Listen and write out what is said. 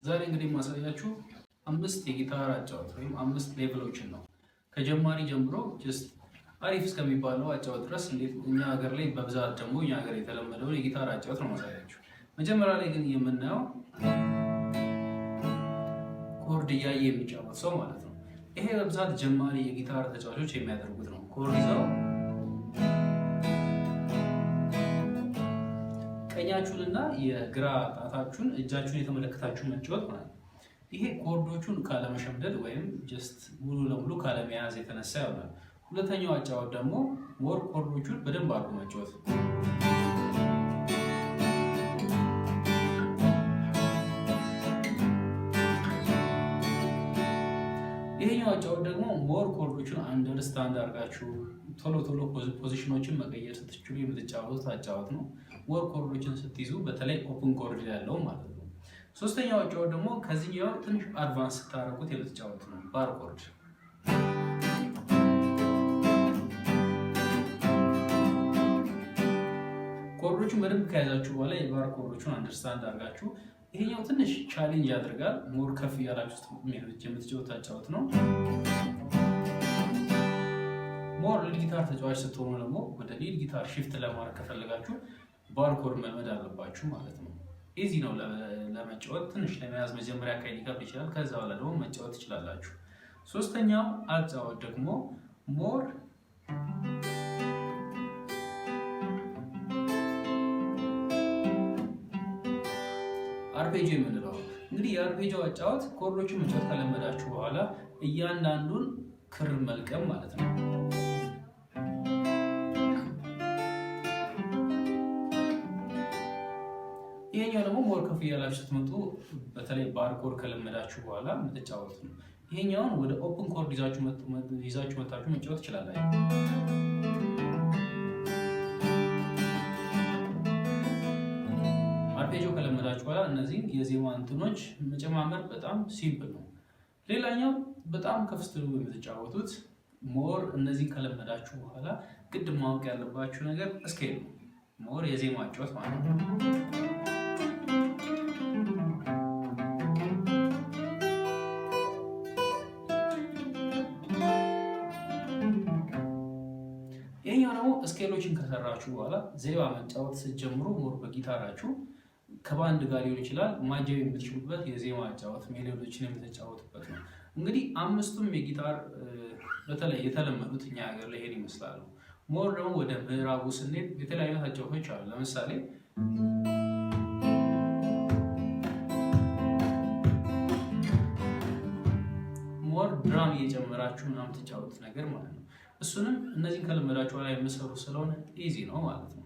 ዛሬ እንግዲህ ማሳያችሁ አምስት የጊታር አጨዋወት ወይም አምስት ሌቭሎችን ነው። ከጀማሪ ጀምሮ ጀስት አሪፍ እስከሚባለው አጨዋወት ድረስ እንዴት እኛ ሀገር ላይ በብዛት ደግሞ እኛ ሀገር የተለመደው የጊታር አጨዋወት ነው ማሳያችሁ። መጀመሪያ ላይ ግን የምናየው ኮርድ እያየ የሚጫወት ሰው ማለት ነው። ይሄ በብዛት ጀማሪ የጊታር ተጫዋቾች የሚያደርጉት ነው። ኮርድ ይዘው ቀኛችሁንና የግራ ጣታችሁን እጃችሁን የተመለከታችሁ መጫወት ማለት ነው። ይሄ ኮርዶቹን ካለመሸምደድ ወይም ጀስት ሙሉ ለሙሉ ካለመያዝ የተነሳ ይሆናል። ሁለተኛው አጫወት ደግሞ ሞር ኮርዶቹን በደንብ አድርጎ መጫወት። ይሄኛው አጫወት ደግሞ ሞር ኮርዶቹን አንደርስታንድ አድርጋችሁ ቶሎ ቶሎ ፖዚሽኖችን መቀየር ስትችሉ የምትጫወቱት አጫወት ነው። ሞር ኮርዶችን ስትይዙ በተለይ ኦፕን ኮርድ ያለው ማለት ነው። ሶስተኛው አጫወት ደግሞ ከዚህኛው ትንሽ አድቫንስ ስታደርጉት የምትጫወቱት ነው፣ ባር ኮርድ። ኮርዶቹን በደንብ ከያዛችሁ በኋላ የባር ኮርዶቹን አንደርስታንድ አድርጋችሁ ይሄኛው ትንሽ ቻሌንጅ ያደርጋል። ሞር ከፍ እያላችሁ የምትጫወቱት አጫወት ነው። ሞር ሊድ ጊታር ተጫዋች ስትሆኑ ደግሞ ወደ ሊድ ጊታር ሽፍት ለማድረግ ከፈለጋችሁ ባር ኮርድ መልመድ አለባችሁ ማለት ነው። ኢዚ ነው ለመጫወት፣ ትንሽ ለመያዝ መጀመሪያ አካባቢ ሊከብድ ይችላል። ከዛ በኋላ ደግሞ መጫወት ትችላላችሁ። ሶስተኛው አጫወት ደግሞ ሞር አርፔጂዮ የምንለው እንግዲህ የአርፔጂዮ አጫወት ኮርዶችን መጫወት ከለመዳችሁ በኋላ እያንዳንዱን ክር መልቀም ማለት ነው። ይሄኛው ደግሞ ሞር ከፍ እያላችሁ ስትመጡ በተለይ ባር ኮርድ ከለመዳችሁ በኋላ የምትጫወቱት ነው። ይሄኛውን ወደ ኦፕን ኮርድ ይዛችሁ መታችሁ መጫወት ትችላላችሁ። አርፔጂዮ ከለመዳችሁ በኋላ እነዚህ የዜማ እንትኖች መጨማመር በጣም ሲምፕል ነው። ሌላኛው በጣም ከፍ ስትሉ የምትጫወቱት ሞር እነዚህን ከለመዳችሁ በኋላ ግድ ማወቅ ያለባችሁ ነገር ስኬል ነው። ሞር የዜማ አጫወት ማለት ነው። ይሄኛው ደግሞ ስኬሎችን ከሰራችሁ በኋላ ዜማ መጫወት ስትጀምሩ ሞር በጊታራችሁ ከባንድ ጋር ሊሆን ይችላል ማጀብ የምትችሉበት የዜማ አጫወት ሜሎዲዎችን የምትጫወቱበት ነው። እንግዲህ አምስቱም የጊታር በተለይ የተለመዱት እኛ ሀገር ላይ ይሄን ይመስላሉ። ሞር ደግሞ ወደ ምዕራቡ ስንሄድ የተለያዩ አጫወቶች አሉ። ለምሳሌ ሞር ድራም እየጨመራችሁ ምናምን የምትጫወቱት ነገር ማለት ነው። እሱንም እነዚህን ከለመዳችሁ ላይ የምሰሩ ስለሆነ ኢዚ ነው ማለት ነው።